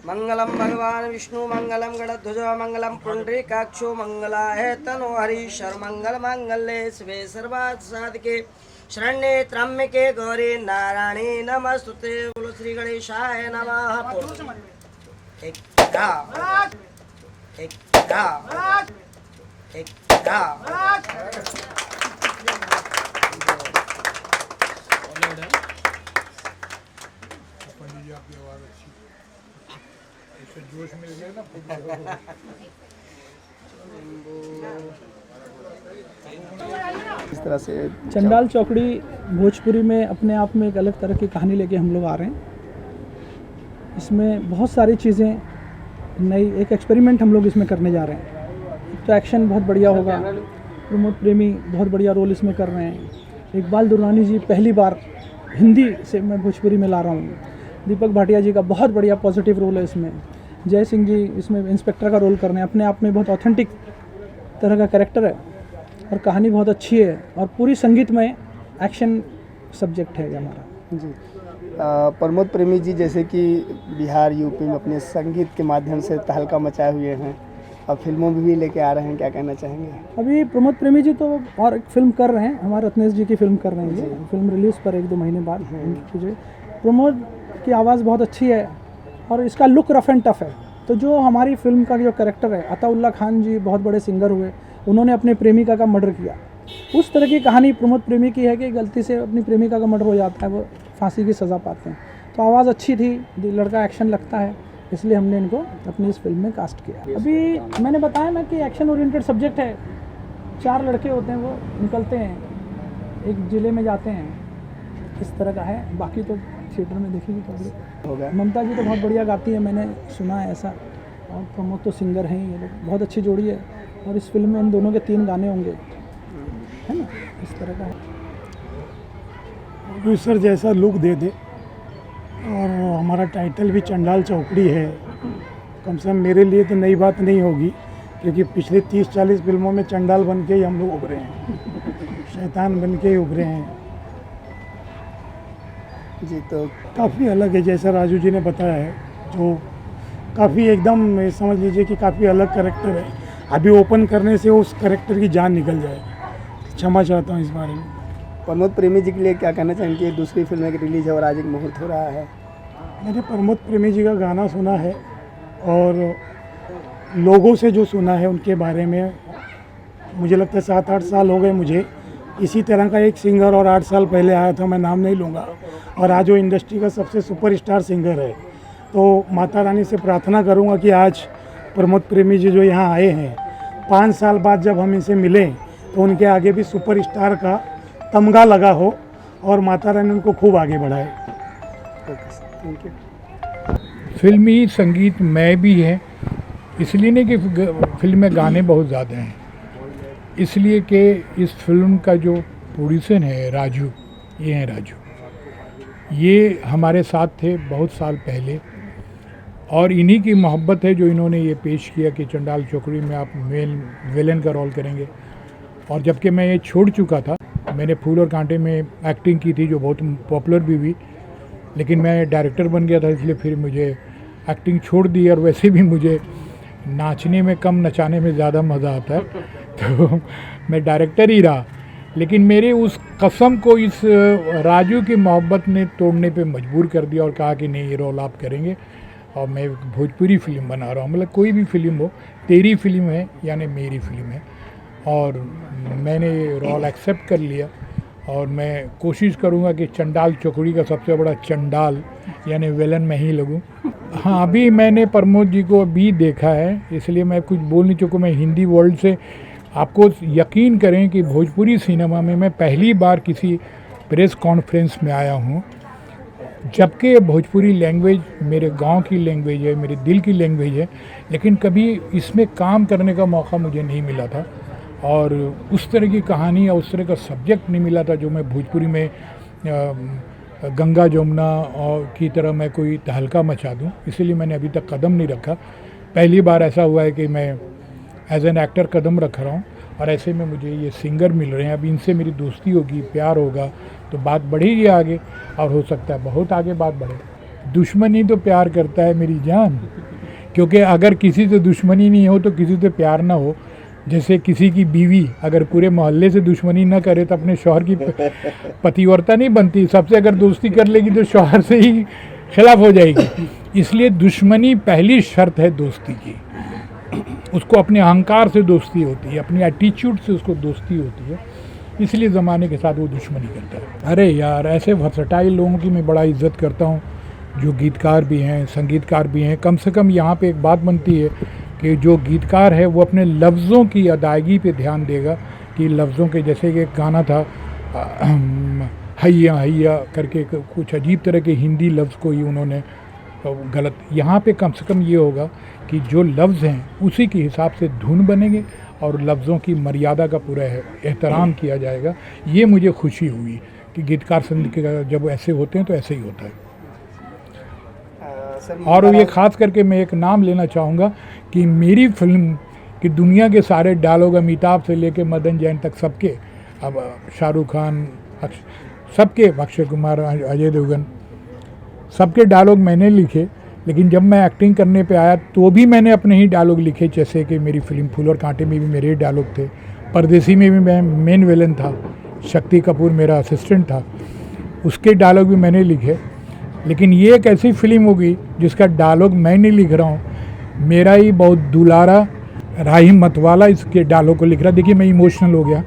मंगलम भगवान विष्णु मंगलम गणध्वज मंगलम पुंडरीकाक्षो मंगलाय तनो हरीशर मंगल मंगल्ये शिवे सर्वार्थ साधके शरण्ये त्र्यंबके गौरी नारायणी नमस्तुते। बोलो श्री गणेशाय नमः। जोश मिल गया ना। इस तरह से चंडाल चौकड़ी भोजपुरी में अपने आप में एक अलग तरह की कहानी लेके हम लोग आ रहे हैं। इसमें बहुत सारी चीज़ें नई, एक एक्सपेरिमेंट हम लोग इसमें करने जा रहे हैं। एक तो एक्शन बहुत बढ़िया होगा, प्रमोद प्रेमी बहुत बढ़िया रोल इसमें कर रहे हैं, इकबाल दुर्रानी जी पहली बार हिंदी से मैं भोजपुरी में ला रहा हूँ, दीपक भाटिया जी का बहुत बढ़िया पॉजिटिव रोल है इसमें, जय सिंह जी इसमें इंस्पेक्टर का रोल कर रहे हैं। अपने आप में बहुत ऑथेंटिक तरह का कैरेक्टर है और कहानी बहुत अच्छी है और पूरी संगीतमय एक्शन सब्जेक्ट है हमारा जी। प्रमोद प्रेमी जी जैसे कि बिहार यूपी में अपने संगीत के माध्यम से तहलका मचाए हुए हैं, अब फिल्मों में भी लेके आ रहे हैं, क्या कहना चाहेंगे? अभी प्रमोद प्रेमी जी तो और एक फिल्म कर रहे हैं, हमारे रत्नेश जी की फिल्म कर रहे हैं, ये फिल्म रिलीज़ पर 1-2 महीने बाद। प्रमोद की आवाज़ बहुत अच्छी है और इसका लुक रफ एंड टफ है। तो जो हमारी फिल्म का जो कैरेक्टर है, अताउल्ला खान जी बहुत बड़े सिंगर हुए, उन्होंने अपने प्रेमिका का मर्डर किया, उस तरह की कहानी प्रमोद प्रेमी की है कि गलती से अपनी प्रेमिका का मर्डर हो जाता है, वो फांसी की सज़ा पाते हैं। तो आवाज़ अच्छी थी, लड़का एक्शन लगता है, इसलिए हमने इनको अपनी इस फिल्म में कास्ट किया। अभी मैंने बताया ना कि एक्शन ओरिएंटेड सब्जेक्ट है। 4 लड़के होते हैं, वो निकलते हैं, एक ज़िले में जाते हैं, इस तरह का है। बाकी तो थिएटर में देखेगी पब्लिक। हो गया। ममता जी तो बहुत बढ़िया गाती है, मैंने सुना है ऐसा, और प्रमोद तो सिंगर हैं ही, ये लोग बहुत अच्छी जोड़ी है। और इस फिल्म में इन दोनों के 3 गाने होंगे, है ना, इस तरह का है। प्रोड्यूसर जैसा लुक दे दे, और हमारा टाइटल भी चंडाल चौकड़ी है, कम से कम मेरे लिए तो नई बात नहीं होगी, क्योंकि पिछले 30-40 फिल्मों में चंडाल बन के ही हम लोग उभरे हैं, शैतान बन के ही उभरे हैं जी। तो काफ़ी अलग है, जैसा राजू जी ने बताया है, जो काफ़ी एकदम समझ लीजिए कि काफ़ी अलग कैरेक्टर है। अभी ओपन करने से उस कैरेक्टर की जान निकल जाएगी। क्षमा चाहता हूँ इस बारे में। प्रमोद प्रेमी जी के लिए क्या कहना चाहेंगे? दूसरी फिल्म की रिलीज है और आज एक मुहूर्त हो रहा है। मैंने प्रमोद प्रेमी जी का गाना सुना है और लोगों से जो सुना है उनके बारे में, मुझे लगता है 7-8 साल हो गए मुझे। इसी तरह का एक सिंगर और 8 साल पहले आया था, मैं नाम नहीं लूँगा, और आज वो इंडस्ट्री का सबसे सुपरस्टार सिंगर है। तो माता रानी से प्रार्थना करूँगा कि आज प्रमोद प्रेमी जी जो यहाँ आए हैं, 5 साल बाद जब हम इनसे मिलें तो उनके आगे भी सुपरस्टार का तमगा लगा हो और माता रानी उनको खूब आगे बढ़ाए। Thank you. फिल्मी संगीत में भी है, इसलिए नहीं कि फिल्म में गाने बहुत ज़्यादा हैं, इसलिए कि इस फिल्म का जो प्रोड्यूसर है राजू, ये हैं राजू, ये हमारे साथ थे बहुत साल पहले, और इन्हीं की मोहब्बत है जो इन्होंने ये पेश किया कि चंडाल चौकड़ी में आप मेन विलेन का रोल करेंगे। और जबकि मैं ये छोड़ चुका था, मैंने फूल और कांटे में एक्टिंग की थी जो बहुत पॉपुलर भी हुई, लेकिन मैं डायरेक्टर बन गया था, इसलिए फिर मुझे एक्टिंग छोड़ दी। और वैसे भी मुझे नाचने में कम, नचाने में ज़्यादा मज़ा आता है, तो मैं डायरेक्टर ही रहा। लेकिन मेरे उस कसम को इस राजू की मोहब्बत ने तोड़ने पे मजबूर कर दिया और कहा कि नहीं, ये रोल आप करेंगे और मैं भोजपुरी फिल्म बना रहा हूँ, मतलब कोई भी फिल्म हो, तेरी फिल्म है यानी मेरी फिल्म है। और मैंने रोल एक्सेप्ट कर लिया और मैं कोशिश करूँगा कि चंडाल चौकड़ी का सबसे बड़ा चंडाल यानी विलन मैं ही लगूँ। हाँ, अभी मैंने प्रमोद जी को अभी देखा है, इसलिए मैं कुछ बोल नहीं चुका। मैं हिंदी वर्ल्ड से, आपको यकीन करें कि भोजपुरी सिनेमा में मैं पहली बार किसी प्रेस कॉन्फ्रेंस में आया हूँ, जबकि भोजपुरी लैंग्वेज मेरे गांव की लैंग्वेज है, मेरे दिल की लैंग्वेज है, लेकिन कभी इसमें काम करने का मौका मुझे नहीं मिला था और उस तरह की कहानी या उस तरह का सब्जेक्ट नहीं मिला था जो मैं भोजपुरी में गंगा जमुना और की तरह मैं कोई तहलका मचा दूं। इसलिए मैंने अभी तक कदम नहीं रखा। पहली बार ऐसा हुआ है कि मैं एज एन एक्टर कदम रख रहा हूँ, और ऐसे में मुझे ये सिंगर मिल रहे हैं। अब इनसे मेरी दोस्ती होगी, प्यार होगा, तो बात बढ़ेगी आगे, और हो सकता है बहुत आगे बात बढ़े। दुश्मनी तो प्यार करता है मेरी जान, क्योंकि अगर किसी से दुश्मनी नहीं हो तो किसी से प्यार ना हो। जैसे किसी की बीवी अगर पूरे मोहल्ले से दुश्मनी ना करे तो अपने शौहर की पतिव्रता नहीं बनती। सबसे अगर दोस्ती कर लेगी तो शौहर से ही खिलाफ हो जाएगी। इसलिए दुश्मनी पहली शर्त है दोस्ती की। उसको अपने अहंकार से दोस्ती होती है, अपनी एटीट्यूड से उसको दोस्ती होती है, इसलिए ज़माने के साथ वो दुश्मनी करता है। अरे यार, ऐसे वर्सटाइल लोगों की मैं बड़ा इज्जत करता हूँ, जो गीतकार भी हैं, संगीतकार भी हैं। कम से कम यहाँ पे एक बात बनती है कि जो गीतकार है वो अपने लफ्ज़ों की अदायगी पे ध्यान देगा, कि लफ्ज़ों के, जैसे कि एक गाना था हैया हैया करके, कुछ अजीब तरह के हिंदी लफ्ज़ को ही उन्होंने गलत। यहाँ पे कम से कम ये होगा कि जो लफ्ज़ हैं उसी के हिसाब से धुन बनेंगे और लफ्ज़ों की मर्यादा का पूरा एहतराम किया जाएगा। ये मुझे खुशी हुई कि गीतकार संगीतकार जब ऐसे होते हैं तो ऐसे ही होता है। और ये ख़ास करके मैं एक नाम लेना चाहूँगा कि मेरी फिल्म की दुनिया के सारे डायलॉग, अमिताभ से लेके मदन जैन तक सबके, अब शाहरुख खान, सबके, अक्षय कुमार, अजय देवगन, सबके डायलॉग मैंने लिखे। लेकिन जब मैं एक्टिंग करने पे आया तो भी मैंने अपने ही डायलॉग लिखे। जैसे कि मेरी फिल्म फूल और कांटे में भी मेरे ही डायलॉग थे, परदेसी में भी मैं मेन विलन था, शक्ति कपूर मेरा असिस्टेंट था, उसके डायलॉग भी मैंने लिखे। लेकिन ये एक ऐसी फिल्म होगी जिसका डायलॉग मैं नहीं लिख रहा हूँ, मेरा ही बहुत दुलारा राही मतवाला इसके डायलॉग को लिख रहा। देखिए मैं इमोशनल हो गया,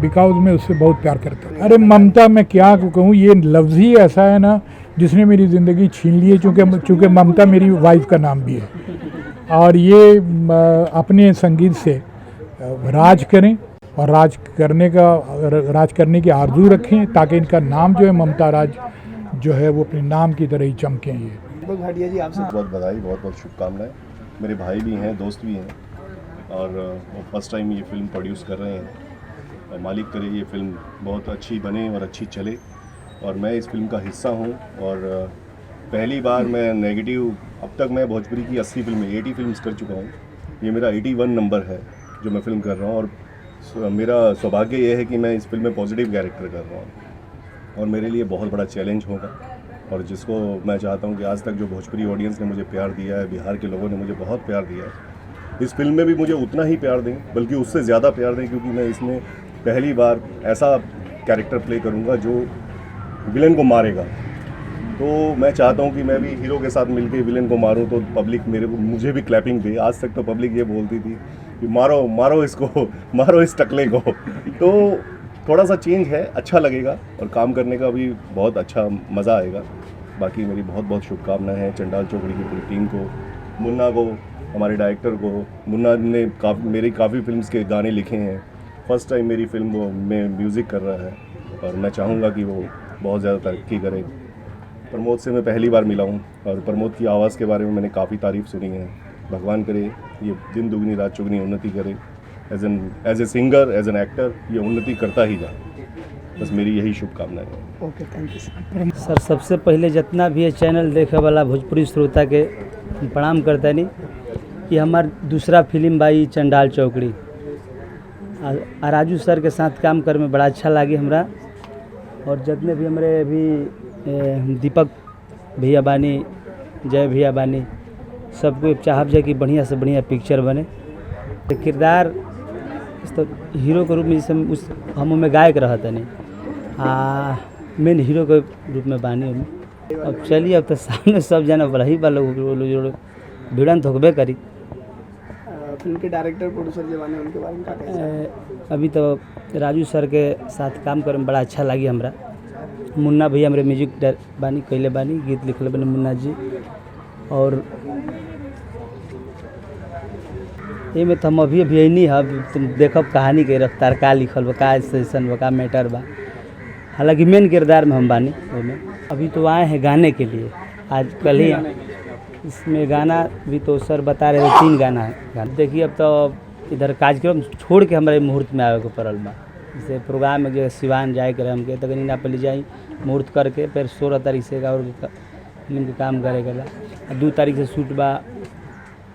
बिकॉज मैं उससे बहुत प्यार करता हूँ। अरे ममता, मैं क्या कहूँ, ये लफ्ज़ ही ऐसा है ना जिसने मेरी ज़िंदगी छीन ली है। चूँकि ममता मेरी वाइफ का नाम भी है। और ये अपने संगीत से राज करें और राज करने की आरजू रखें, ताकि इनका नाम जो है ममता राज जो है वो अपने नाम की तरह ही चमकें। ये भाटिया जी, आपसे बहुत बधाई, बहुत बहुत शुभकामनाएं। मेरे भाई भी हैं, दोस्त भी हैं, और वो फर्स्ट टाइम ये फिल्म प्रोड्यूस कर रहे हैं। मालिक करे ये फिल्म बहुत अच्छी बने और अच्छी चले, और मैं इस फिल्म का हिस्सा हूँ। और पहली बार मैं नेगेटिव, अब तक मैं भोजपुरी की 80 फिल्में, 80 फिल्म्स कर चुका हूँ। ये मेरा 81 नंबर है जो मैं फिल्म कर रहा हूँ, और मेरा सौभाग्य ये है कि मैं इस फिल्म में पॉजिटिव कैरेक्टर कर रहा हूँ, और मेरे लिए बहुत बड़ा चैलेंज होगा। और जिसको मैं चाहता हूँ कि आज तक जो भोजपुरी ऑडियंस ने मुझे प्यार दिया है, बिहार के लोगों ने मुझे बहुत प्यार दिया है, इस फिल्म में भी मुझे उतना ही प्यार दें, बल्कि उससे ज़्यादा प्यार दें, क्योंकि मैं इसमें पहली बार ऐसा कैरेक्टर प्ले करूँगा जो विलन को मारेगा। तो मैं चाहता हूँ कि मैं भी हीरो के साथ मिलके विलन को मारूँ, तो पब्लिक मुझे भी क्लैपिंग दे। आज तक तो पब्लिक ये बोलती थी कि मारो मारो इसको, मारो इस टकले को। तो थोड़ा सा चेंज है, अच्छा लगेगा, और काम करने का भी बहुत अच्छा मज़ा आएगा। बाकी मेरी बहुत बहुत शुभकामनाएं हैं चंडाल चौकड़ी की पूरी टीम को, मुन्ना को, हमारे डायरेक्टर को। मुन्ना ने मेरी काफ़ी फिल्म्स के गाने लिखे हैं, फर्स्ट टाइम मेरी फिल्म में म्यूज़िक कर रहा है, और मैं चाहूँगा कि वो बहुत ज़्यादा तरक्की करे। प्रमोद से मैं पहली बार मिला हूँ, और प्रमोद की आवाज़ के बारे में मैंने काफ़ी तारीफ़ सुनी है। भगवान करे ये दिन दुगनी रात चौगनी उन्नति करे, as a singer, as an actor, ये उन्नति करता ही जाए। बस मेरी यही शुभकामनाएं हैं। Okay, thank you sir. सबसे पहले जितना भी ये चैनल देखे वाला भोजपुरी श्रोता के प्रणाम करता नहीं। ये हमार दूसरा फिल्म बाई चंडाल चौकड़ी, राजू सर के साथ काम कर में बड़ा अच्छा लगे हमरा। और जितने भी हमारे अभी दीपक भैया बानी, जय भैया बानी, सबको चाहब जाए कि बढ़िया से बढ़िया पिक्चर बने। किरदार तो हीरो के रूप में जैसे हम में गायक रहता नहीं, मेन हीरो के रूप में बानी हमें। अब चलिए, अब तो सामने सब जाना बड़ा ही वाला भिड़ंत होबे करी। फिल्म के डायरेक्टर प्रोड्यूसर जो बने उनके बारे में क्या कहना? अभी तो राजू सर के साथ काम करे में बड़ा अच्छा लगी हमरा। मुन्ना भैया हमारे म्यूजिक बानी कैले बानी, गीत लिखले बने मुन्ना जी। और ये में तो हम अभी नहीं है, तुम देखब कहानी के रफ्तार का लिखल बा, का सेशन बा, का मैटर बा। हालांकि मेन किरदार में हम बानी में। अभी तो आए हैं गाने के लिए, आज कल ही इसमें गाना भी तो सर बता रहे थे 3 गाना है। देखिए अब तो इधर कार्यक्रम छोड़ के हमारे मुहूर्त में आवे को पड़ल बा। जैसे प्रोग्राम में जो सिवान जाए करे हमके तक ना पहले जाई मुहूर्त करके, फिर 16 तारीख से और फिल्म के काम करे 2 तारीख से शूट बा,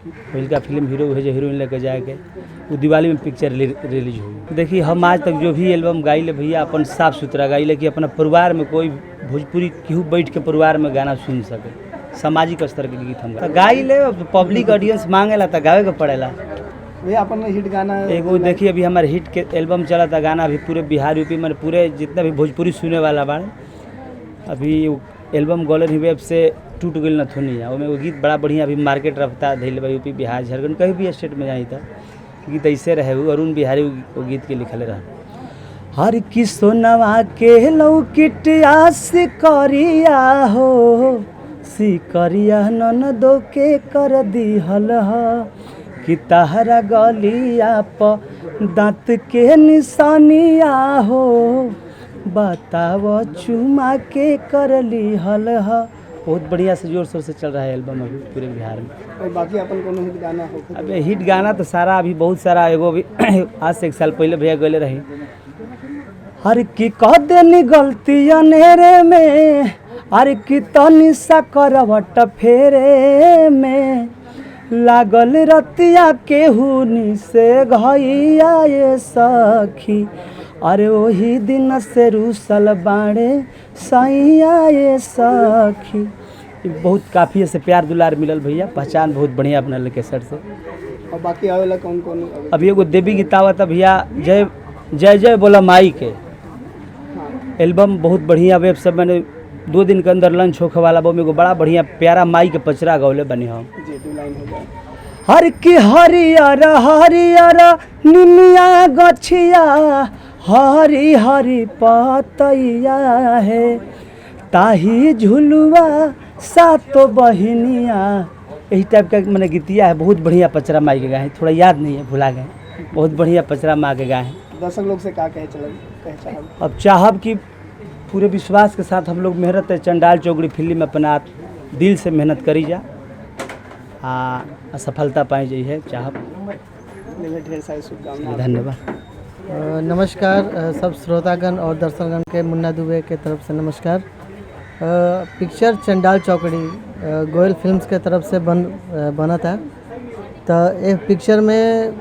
पहिलका फिल्म हीरो है जो हीरोइन लेके जाके वो दिवाली में पिक्चर रिलीज हुई। देखिए हम आज तक जो भी एल्बम गाइले भैया अपन साफ सुथरा गाइले कि अपना परिवार में कोई भोजपुरी केहू बैठ के परिवार में गाना सुन सके, सामाजिक स्तर के गीत हम गाइले। पब्लिक ऑडियंस मांगेला तो गावे के पड़ेला। भैया अपन हिट गाना एगो देखिए अभी हमारे हिट के एल्बम चला था गाना अभी पूरे बिहार यूपी में पूरे जितना भी भोजपुरी सुने वाला बा अभी एल्बम गोल्डन वेब से टूट गई नथुनिया वो गीत बड़ा बढ़िया अभी मार्केट रफ्ता धैल बा यूपी बिहार झारखंड कहीं भी स्टेट में जाई था गीत ऐसे रहे अरुण बिहारी वो गीत के लिखल रहा। हर की सोनवा के लौकिट आस करिया हो सिकरिया ननदो के कर दिहल कि तहरा गलिया प दाँत के निशानिया हो बताव चुमा के कर लिहल बहुत बढ़िया से जोर शोर से चल रहा है एल्बम अभी पूरे बिहार में। और बाकी अपन कोनो हिट गाना हो अबे हिट गाना तो सारा अभी बहुत सारा एगो भी आज से 1 साल पहले भैया गले रही हर की कह देनी गलती अनेरे में हर की तनी सा करवट फेरे में लागल रतिया केहूनी से घइया ये सखी अरे वही दिन से रूसल बाड़े सैया ये सखी। बहुत काफ़ी ऐसे प्यार दुलार मिलल भैया पहचान बहुत बढ़िया अपना लेके सर से। और बाकी आवेला कौन कौन अभी एगो देवी गीत आवत भैया जय जय जय बोला माई के एल्बम बहुत बढ़िया वेब सब मैंने 2 दिन के अंदर लंच होखे वाला वो एगो बड़ा बढ़िया प्यारा माई के पचरा गौले बनी हम जी 2 लाइन हो जाए। हर की हरियर हरियर निमिया गछिया हरी हरी पतैया है ताही झुलुआ सातो बहिनिया यही टाइप का मैंने गीतिया है बहुत बढ़िया पचरा माई के गाए हैं थोड़ा याद नहीं है भुला गए बहुत बढ़िया पचरा माँ के गाए हैं। दर्शक लोग से क्या कहे चाहब अब चाहब कि पूरे विश्वास के साथ हम लोग मेहनत है चंडाल चौकड़ी फिल्म में अपना दिल से मेहनत करी जा सफलता पाई जाइ है चाहब। ढेर सारी शुभकामनाएं। धन्यवाद। नमस्कार सब श्रोतागण और दर्शकगण के मुन्ना दुबे के तरफ से नमस्कार। पिक्चर चंडाल चौकड़ी गोयल फिल्म्स के तरफ से बना था तो ये पिक्चर में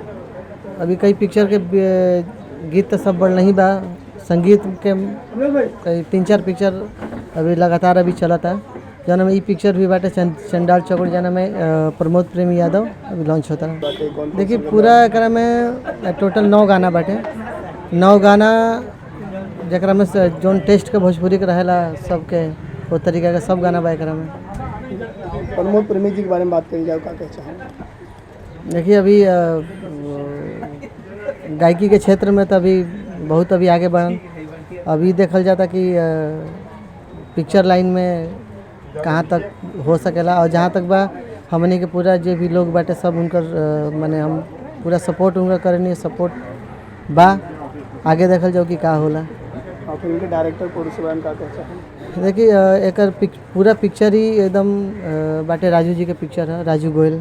अभी कई पिक्चर के गीत तो सब बढ़ नहीं बा संगीत के कई 3-4 पिक्चर अभी लगातार अभी चला था जना में ये पिक्चर भी बाटे चंडाल चौकड़ी जना में प्रमोद प्रेमी यादव अभी लॉन्च होता है। देखिए पूरा एकरा में टोटल 9 गाना बाटे 9 गाना जरा में जोन टेस्ट के भोजपुरी के रहेला सबके वो तरीका का सब गाना बा एकरा में। प्रमोद प्रेमी जी के बारे में बात करी जाओ क्या कहे चाहें। देखिए अभी गायकी के क्षेत्र में तो अभी बहुत अभी आगे बढ़न अभी देखल जाता कि पिक्चर लाइन में कहाँ तक हो सकेला और जहाँ तक बा हमने के पूरा जो भी लोग बाटे सब उनकर माने हम पूरा सपोर्ट उनका करनी सपोर्ट बा आगे देखल जाओ कि का होला। और फिल्म के डायरेक्टर प्रोड्यूसर का कहे चाहें। देखिए एकर पूरा पिक्चर ही एकदम बाटे राजू जी के पिक्चर है राजू गोयल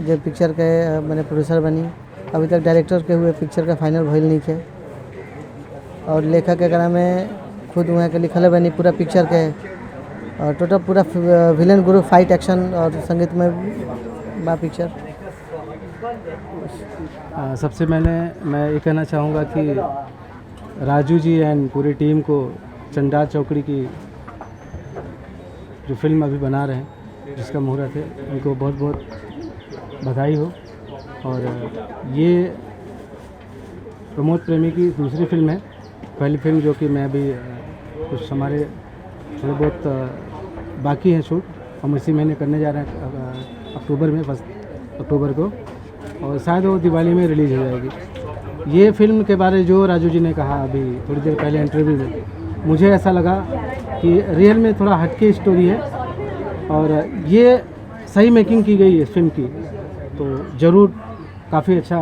जो पिक्चर के मैंने प्रोड्यूसर बनी अभी तक डायरेक्टर के हुए पिक्चर का फाइनल भइल नहीं के और लेखक एकरा में खुद वहाँ के लिखल बनी पूरा पिक्चर के और टोटल पूरा विलेन गुरु फाइट एक्शन और संगीत में बा पिक्चर। सबसे मैं ये कहना चाहूँगा कि राजू जी एंड पूरी टीम को चंडाल चौकड़ी की जो फिल्म अभी बना रहे हैं जिसका मुहूर्त है उनको बहुत बहुत बधाई हो। और ये प्रमोद प्रेमी की दूसरी फिल्म है। पहली फिल्म जो कि मैं अभी कुछ हमारे थोड़े बहुत बाकी हैं शूट हम इसी महीने करने जा रहे हैं अक्टूबर में 1 अक्टूबर को और शायद वो दिवाली में रिलीज़ हो जाएगी। ये फिल्म के बारे जो राजू जी ने कहा अभी थोड़ी देर पहले इंटरव्यू में मुझे ऐसा लगा कि रियल में थोड़ा हटके स्टोरी है और ये सही मेकिंग की गई है इस फिल्म की तो ज़रूर काफ़ी अच्छा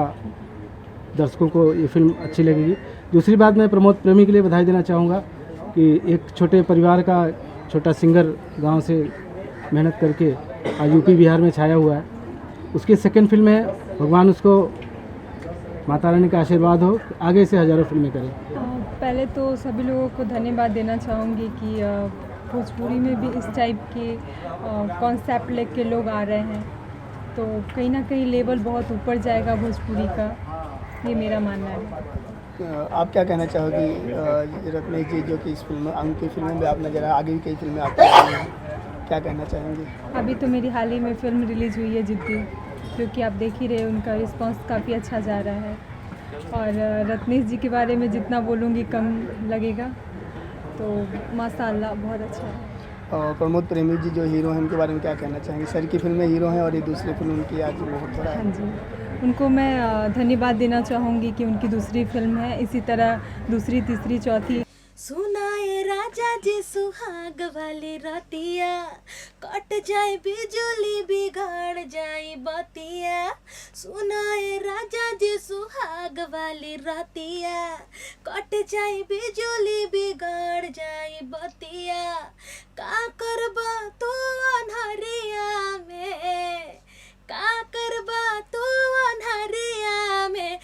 दर्शकों को ये फिल्म अच्छी लगेगी। दूसरी बात मैं प्रमोद प्रेमी के लिए बधाई देना चाहूँगा कि एक छोटे परिवार का छोटा सिंगर गांव से मेहनत करके आज यूपी बिहार में छाया हुआ है। उसकी सेकंड फिल्म है भगवान उसको माता रानी का आशीर्वाद हो आगे से हज़ारों फिल्में करें। पहले तो सभी लोगों को धन्यवाद देना चाहूँगी कि भोजपुरी में भी इस टाइप के कॉन्सेप्ट लेके लोग आ रहे हैं तो कहीं ना कहीं लेवल बहुत ऊपर जाएगा भोजपुरी का, ये मेरा मानना है। आप क्या कहना चाहोगी रत्नेश जी, जो कि इस फिल्म उनकी फिल्मों में आप नजर आए, आगे भी कई फिल्में आपकी आई हैं, क्या कहना चाहेंगे? अभी तो मेरी हाल ही में फ़िल्म रिलीज़ हुई है जिद्दी, जो कि आप देख ही रहे, उनका रिस्पांस काफ़ी अच्छा जा रहा है। और रत्नेश जी के बारे में जितना बोलूँगी कम लगेगा, तो माशाअल्लाह बहुत अच्छा है। और प्रमोद प्रेमी जी जो हीरो हैं, उनके बारे में क्या कहना चाहेंगे? सर की फिल्म में हीरो हैं और ये दूसरी फिल्म उनकी आज बहुत थोड़ा हाँ जी, उनको मैं धन्यवाद देना चाहूँगी कि उनकी दूसरी फिल्म है, इसी तरह दूसरी, तीसरी, चौथी। सुनाए राजा जी सुहाग वाली रातिया, कट जाए बिजुली बिगड़ जाए बतिया। सुनाए राजा जी सुहाग वाली रातिया, कट जाए बिजुली बिगड़ जाए बतिया। का करबा तू अनहरिया में, का करबा तू अनहरिया में।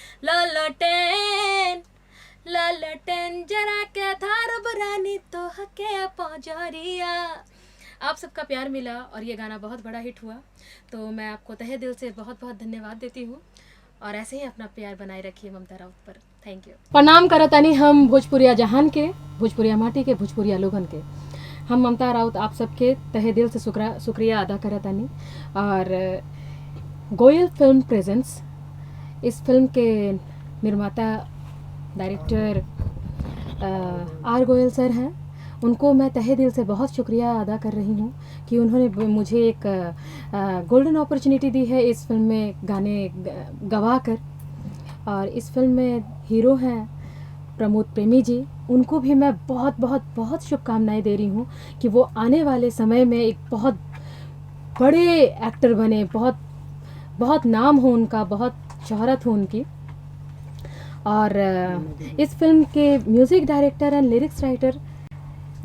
ललटेन जरा के धार बरानी तो हके पौजरिया। आप सबका प्यार मिला और ये गाना बहुत बड़ा हिट हुआ, तो मैं आपको तहे दिल से बहुत बहुत धन्यवाद देती हूँ, और ऐसे ही अपना प्यार बनाए रखिए ममता राउत पर। Thank you. प्रणाम करतानी हम भोजपुरिया जहान के, भोजपुरिया माटी के, भोजपुरिया लोगन के। हम ममता राउत आप सबके तहे दिल से शुक्रिया अदा करतानी। और गोयल फिल्म प्रेजेंट्स, इस फिल्म के निर्माता डायरेक्टर आर गोयल सर हैं, उनको मैं तहे दिल से बहुत शुक्रिया अदा कर रही हूँ कि उन्होंने मुझे एक गोल्डन अपॉर्चुनिटी दी है इस फिल्म में गाने गवा कर। और इस फिल्म में हीरो हैं प्रमोद प्रेमी जी, उनको भी मैं बहुत बहुत बहुत शुभकामनाएं दे रही हूँ कि वो आने वाले समय में एक बहुत बड़े एक्टर बने, बहुत बहुत नाम हो उनका, बहुत शोहरत हो उनकी। और इस फिल्म के music director and lyrics writer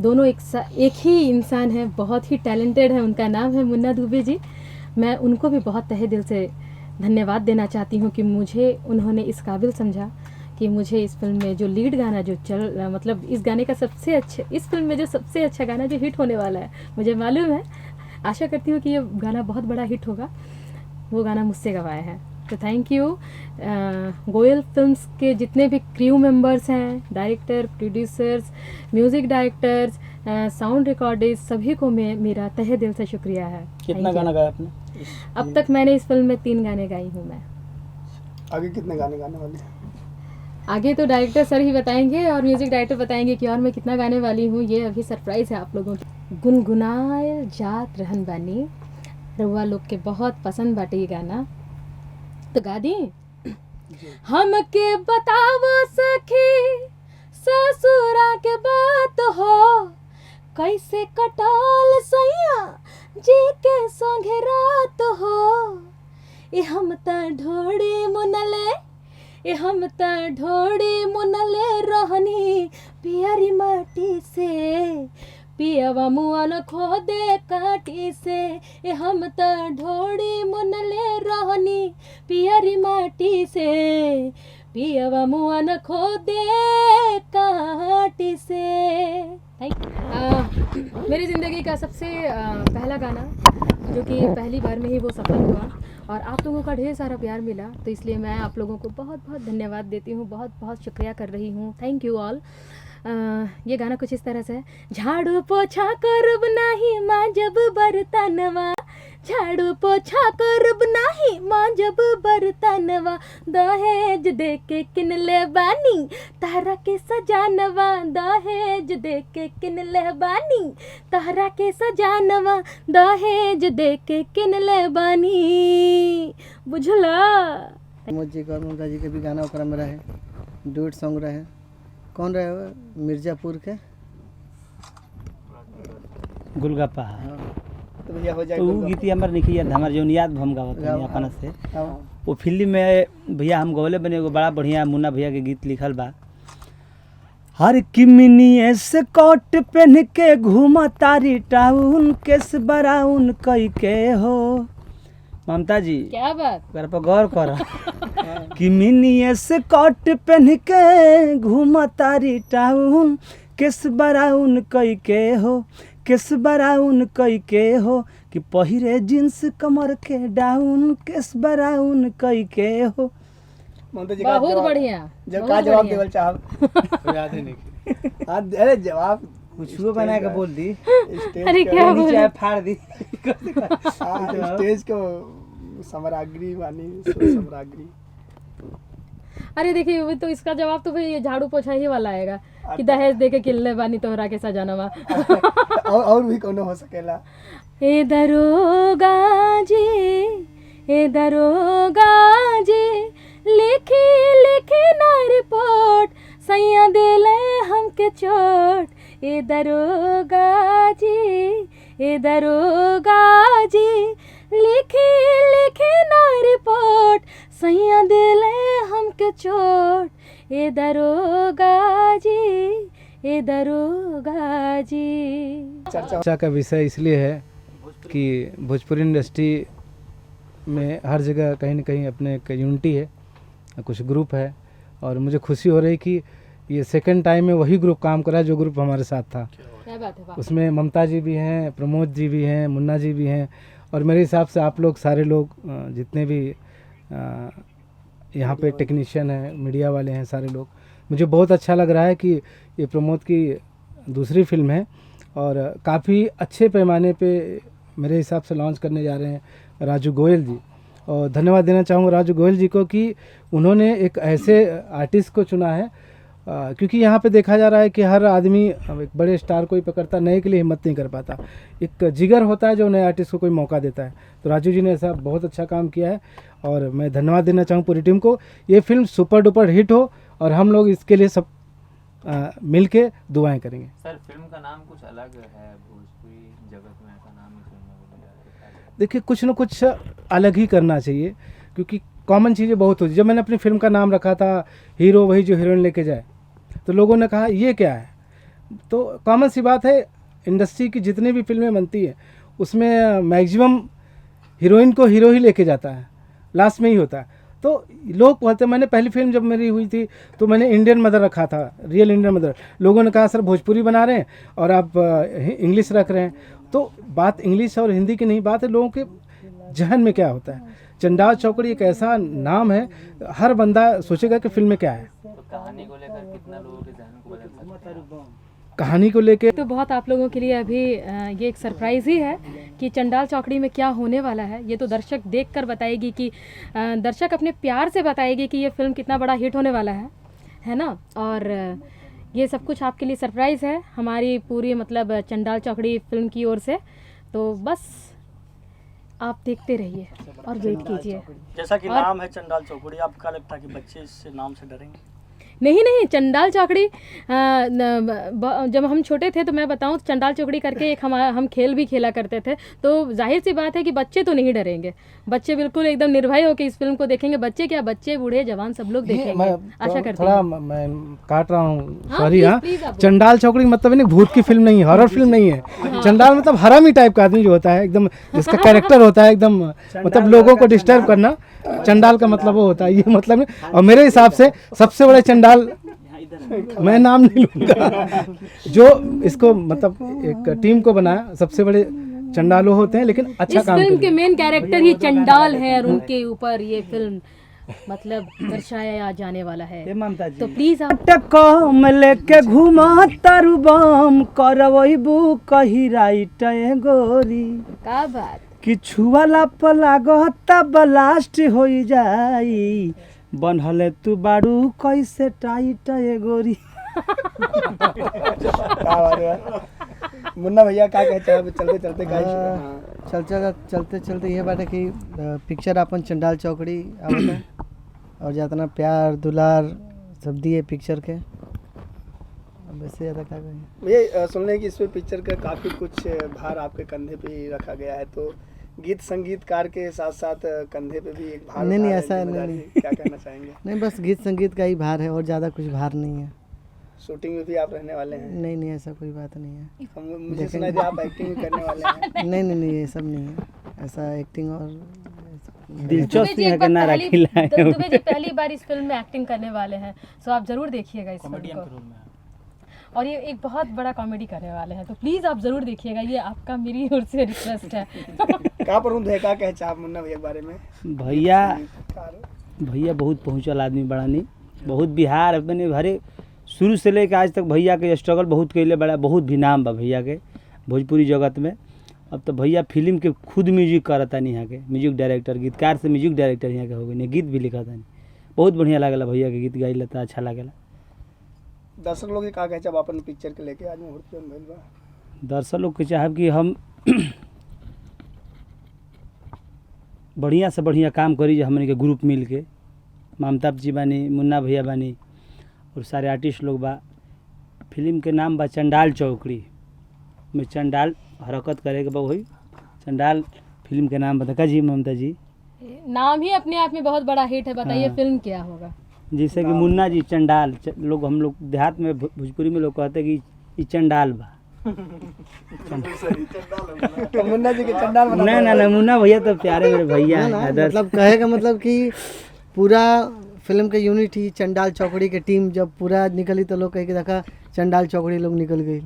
दोनों एक ही इंसान हैं, बहुत ही टैलेंटेड है। उनका नाम है मुन्ना दुबे जी। मैं उनको भी बहुत तहे दिल से धन्यवाद देना चाहती हूँ कि मुझे उन्होंने इस काबिल समझा कि मुझे इस फिल्म में जो लीड गाना जो मतलब इस गाने का सबसे अच्छा, इस फिल्म में जो सबसे अच्छा गाना जो हिट होने वाला है, मुझे मालूम है, आशा करती हूँ कि ये गाना बहुत बड़ा हिट होगा, वो गाना मुझसे गवाया है। तो थैंक यू। गोयल फिल्म्स के जितने भी क्रू मेंबर्स हैं, director, producers, music directors, sound recordist, सभी को मेरा तहे दिल से शुक्रिया है। कितना गाना गाया आपने? अब तक मैंने इस फिल्म में 3 गाने गाई हूँ मैं। आगे कितने गाने गाने वाले हैं? आगे तो डायरेक्टर सर ही बताएंगे और म्यूज़िक डायरेक्टर बताएंगे कि और मैं कितना गाने वाली हूँ, ये अभी सरप्राइज़ है आप लोगों की। गुनगुनाए जात रहन बानी, रउआ लोग के बहुत पसंद बाटे ये गाना, तो गा दी। हमके बतावो सखी ससुरा के बात हो, कैसे कटाल सैया जी के संगे रात हो। ए हम त ढोड़ी मुनले, ए हम त ढोड़ी मुनले रहनी पियरी माटी से, पियवा मुआन खोदे काटी से। ए हम त ढोड़ी मुनले रहनी पियरी माटी से, पियवा मुआन खोदे काटी से। मेरी ज़िंदगी का सबसे पहला गाना, जो कि पहली बार में ही वो सफल हुआ और आप लोगों का ढेर सारा प्यार मिला, तो इसलिए मैं आप लोगों को बहुत बहुत धन्यवाद देती हूँ, बहुत बहुत शुक्रिया कर रही हूँ। Thank you all. ये गाना कुछ इस तरह से है। झाड़ू पोछा करब नाही माँ जब बर्तनवा, झाड़ू पोछा करब नाही माँ जब बर्तनवा, दहेज दे के किन ले बानी तारा के सजानवा, दहेज दे के किन ले बानी तारा के सजानवा, दहेज दे के किन ले बानी, बुझला। प्रमोद जी का, ममता जी के भी गाना ओकरा में रहे, डुएट सॉन्ग रहे। कौन रहे हुए? मिर्ज़ापुर के गुलगप्पा। तो भैया हो जाए तो वो गीत हमारे निकली हमारे जो याद हम गावत हैं अपना से। वो फिल्म में भैया हम गौले बने, एगो बड़ा बढ़िया मुन्ना भैया के गीत लिखल बा। हर किमिनी से कोट पहन के घूमा तारी टाउन, केस बराउन कई के हो। ममता जी क्या बात, घर पर गौर कर। किमिनी से कोट पहन के घूमा तारी टाउन, केस बराउन कई के हो, केस बराउन कई के हो, कि पहिरे जींस कमर के डाउन केस बराउन कई के हो। ममता जी का बहुत जवाब- बढ़िया, जब बहुत का जवाब बढ़िया। देवल चाहब याद ही नहीं हाँ अरे जवाब कुछ बना के बोल दी, स्टेज अरे के- क्या बोल नीचे फाड़ दी। हाँ, स्टेज को सामग्री वानी सामग्री अरे देखिए अभी तो इसका जवाब तो भाई ये झाड़ू पोछा ही वाला आएगा कि दहेज दे के किल्ले बानी तोहरा के सजानवा। और भी कोनो हो सकेला। ए दरोगा जी, ए दरोगा जी, लिखी लिखी ना रिपोर्ट, सैया दिले हमके चोट। ए दरोगा जी, ए दरोगा जी, लिखी लिखी ना रिपोर्ट, सैया दिले हमके चोट। ए दरोगा जी, ए दरोगा जी। चर्चा का विषय इसलिए है कि भोजपुरी इंडस्ट्री में हर जगह कहीं ना कहीं अपने एक यूनिटी है, कुछ ग्रुप है, और मुझे खुशी हो रही कि ये सेकंड टाइम में वही ग्रुप काम कर रहा है जो ग्रुप हमारे साथ था। क्या बात है, वाह। उसमें ममता जी भी हैं, प्रमोद जी भी हैं, मुन्ना जी भी हैं, और मेरे हिसाब से आप लोग सारे लोग जितने भी यहाँ पे टेक्नीशियन हैं, मीडिया वाले हैं, सारे लोग, मुझे बहुत अच्छा लग रहा है कि ये प्रमोद की दूसरी फिल्म है और काफ़ी अच्छे पैमाने पे मेरे हिसाब से लॉन्च करने जा रहे हैं राजू गोयल जी। और धन्यवाद देना चाहूँगा राजू गोयल जी को कि उन्होंने एक ऐसे आर्टिस्ट को चुना है, क्योंकि यहाँ पे देखा जा रहा है कि हर आदमी एक बड़े स्टार को ही पकड़ता, नए के लिए हिम्मत नहीं कर पाता। एक जिगर होता है जो नए आर्टिस्ट को कोई मौका देता है, तो राजू जी ने ऐसा बहुत अच्छा काम किया है और मैं धन्यवाद देना चाहूँ पूरी टीम को। ये फिल्म सुपर डुपर हिट हो और हम लोग इसके लिए सब मिल के दुआएँ करेंगे। सर फिल्म का नाम कुछ अलग है, भोजपुरी जगत में ऐसा नाम ही सुनने को मिला है। देखिए कुछ ना कुछ अलग ही करना चाहिए, क्योंकि कॉमन चीज़ें बहुत होती। जब मैंने अपनी फिल्म का नाम रखा था हीरो वही जो हीरोइन लेके जाए, तो लोगों ने कहा ये क्या है। तो कॉमन सी बात है, इंडस्ट्री की जितनी भी फिल्में बनती हैं उसमें मैक्सिमम हीरोइन को हीरो ही लेके जाता है, लास्ट में ही होता है। तो लोग कहते, मैंने पहली फिल्म जब मेरी हुई थी तो मैंने इंडियन मदर रखा था, रियल इंडियन मदर। लोगों ने कहा सर भोजपुरी बना रहे हैं और आप इंग्लिश रख रहे हैं। तो बात इंग्लिश और हिंदी की नहीं, बात है लोगों के जहन में क्या होता है। चंडाल चौकड़ी एक ऐसा नाम है, हर बंदा सोचेगा कि फिल्म में क्या है। कहानी को लेकर कितना लोगों के ध्यान को बदल सकता है? कहानी को लेके तो बहुत आप लोगों के लिए अभी ये एक सरप्राइज़ ही है कि चंडाल चौकड़ी में क्या होने वाला है। ये तो दर्शक देखकर बताएगी कि दर्शक अपने प्यार से बताएगी कि ये फिल्म कितना बड़ा हिट होने वाला है ना। और ये सब कुछ आपके लिए सरप्राइज़ है हमारी पूरी मतलब चंडाल चौकड़ी फिल्म की ओर से। तो बस आप देखते रहिए और वेट कीजिए। जैसा कि नाम है चंडाल चौकड़ी, आपको क्या लगता है कि बच्चे इससे नाम से डरेंगे? नहीं, चंडाल चौकड़ी जब हम छोटे थे तो मैं बताऊं चंडाल चौकड़ी करके एक हम खेल भी खेला करते थे। तो जाहिर सी बात है कि बच्चे तो नहीं डरेंगे, बच्चे बिल्कुल एकदम निर्भय होकर इस फिल्म को देखेंगे। बच्चे क्या, बच्चे बूढ़े जवान सब लोग देखेंगे, आशा करते थोड़ा हैं। मैं काट रहा हूँ, हाँ, सॉरी। प्लीज, हाँ, प्लीज आप चंडाल चौकड़ी मतलब नहीं भूत की फिल्म नहीं है, हॉरर फिल्म नहीं है। चंडाल मतलब हरामी टाइप का आदमी जो होता है, एकदम जिसका कैरेक्टर होता है एकदम मतलब लोगों को डिस्टर्ब करना। चंडाल का मतलब वो होता है, ये मतलब नहीं। और मेरे हिसाब से सबसे बड़े चंडाल, मैं नाम नहीं लूँगा, जो इसको मतलब एक टीम को बनाया, सबसे बड़े चंडालो होते हैं, लेकिन अच्छा इस काम फिल्म के करेंगे। मेन कैरेक्टर ही चंडाल है और उनके ऊपर ये फिल्म मतलब दर्शाया जाने वाला है। तो प्लीज आप कम लेके घुमा तारू बम करवैबू कही राइट ए गोरी का बात कि छुआला पलागता ब्लास्ट हो जाई बनहले तू बाड़ू कैसे टाइट ए गोरी। मुन्ना भैया क्या कहते हैं चलते चलते चलते चलते ये बात है कि पिक्चर अपन चंडाल चौकड़ी आवत है और जितना प्यार दुलार सब दिए पिक्चर के, अब वैसे ज़्यादा क्या कहें। ये सुनने हैं कि इसमें पिक्चर का काफ़ी कुछ भार आपके कंधे पे ही रखा गया है, तो गीत संगीतकार के साथ साथ कंधे पे भी एक भार नहीं है, ऐसा जिम्मेदारी नहीं, क्या कहना चाहेंगे? नहीं बस गीत संगीत का ही भार है और ज़्यादा कुछ भार नहीं है। शूटिंग में भी आप रहने वाले हैं? नहीं ऐसा कोई बात नहीं है। मुझे सुना है आप एक्टिंग भी करने वाले हैं। नहीं ये सब नहीं है, ऐसा एक्टिंग और दिलचस्पी है कि नारा खिलाए। दुबे जी पहली बार इस फिल्म में एक्टिंग करने वाले हैं, सो आप जरूर देखिएगा इस फिल्म को। और ये एक बहुत बड़ा कॉमेडी करने वाले हैं, तो प्लीज़ आप ज़रूर देखिएगा, ये आपका मेरी ओर से रिक्वेस्ट है। का पर है का कहे चाह मुन्ना भैया के बारे में? भैया बहुत पहुँचल आदमी बड़ा नहीं, बहुत बिहार अपने भरे शुरू से लेकर आज तक भैया के स्ट्रगल बहुत कैले बड़ा, बहुत भी नाम बा भैया के भोजपुरी जगत में। अब तो भैया फिल्म के खुद म्यूजिक करता नहीं, यहाँ के म्यूजिक डायरेक्टर, गीतकार से म्यूजिक डायरेक्टर यहाँ के हो गए, गीत भी लिखा था। बहुत बढ़िया लगला भैया के गीत गाई लेता, अच्छा लगेला। दर्शक लोग का कहे चाह अपन पिक्चर के लेके आज मुहूर्त में भइल बा? दर्शक लोग के चाहब कि हम बढ़िया से बढ़िया काम करी, जो हमने के ग्रुप मिल के, ममता जी बानी, मुन्ना भैया बानी और सारे आर्टिस्ट लोग बा। फिल्म के नाम बा चंडाल चौकड़ी, में चंडाल हरकत करे के बा, वही चंडाल फिल्म के नाम बता जी ममता जी। नाम ही अपने आप में बहुत बड़ा हिट है, बताइए फिल्म क्या होगा? जैसे कि मुन्ना जी चंडाल, लोग हम लोग देहात में भोजपुरी में लोग कहते हैं कि ये चंडाल बा। तो मुन्ना जी के चंडाल बना? ना मुन्ना भैया तो प्यारे मेरे भैया हैं। मतलब कहे का मतलब कि पूरा फिल्म के यूनिट ही चंडाल चौकड़ी के टीम जब पूरा निकली तो लोग कहे कि देखा चंडाल चौकड़ी लोग निकल गई।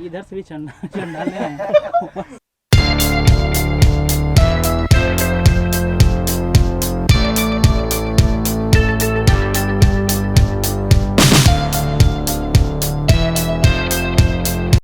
इधर से भी चंडाल